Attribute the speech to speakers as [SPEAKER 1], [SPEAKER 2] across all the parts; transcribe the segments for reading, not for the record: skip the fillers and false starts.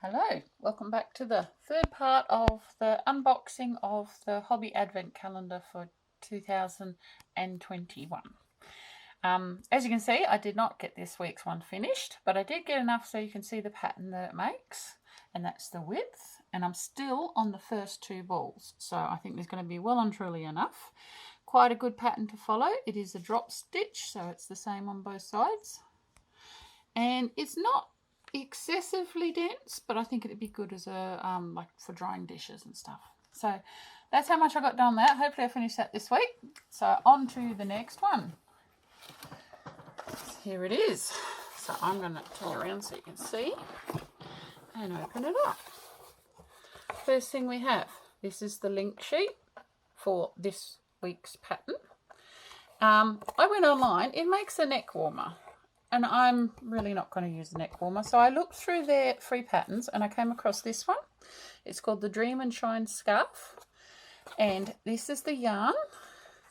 [SPEAKER 1] Hello, welcome back to the third part of the unboxing of the Hobbii Advent Calendar for 2021. As you can see, I did not get this week's one finished, but I did get enough so you can see the pattern that it makes, and that's the width, and I'm still on the first two balls, so I think there's going to be well and truly enough. Quite a good pattern to follow. It is a drop stitch, so it's the same on both sides, and it's not excessively dense, but I think it'd be good as a like for drying dishes and stuff. So that's how much I got done that. Hopefully I finish that this week. So on to the next one. Here it is. So I'm going to turn around so you can see and open it up. First thing we have, this is the link sheet for this week's pattern. I went online. It makes a neck warmer, and I'm really not going to use the neck warmer. So I looked through their free patterns and I came across this one. It's called the Dream and Shine Scarf. And this is the yarn.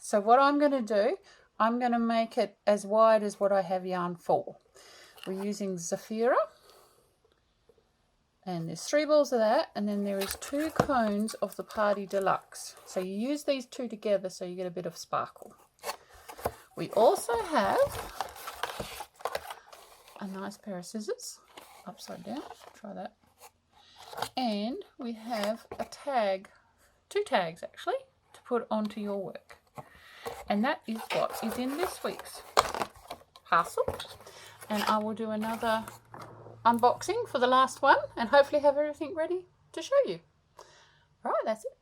[SPEAKER 1] So what I'm going to do, I'm going to make it as wide as what I have yarn for. We're using Zafira. And there's 3 balls of that. And then there is 2 cones of the Party Deluxe. So you use these 2 together so you get a bit of sparkle. We also have a nice pair of scissors, upside down, try that, and we have a tag, 2 tags actually, to put onto your work, and that is what is in this week's parcel. And I will do another unboxing for the last one and hopefully have everything ready to show you. All right, that's it.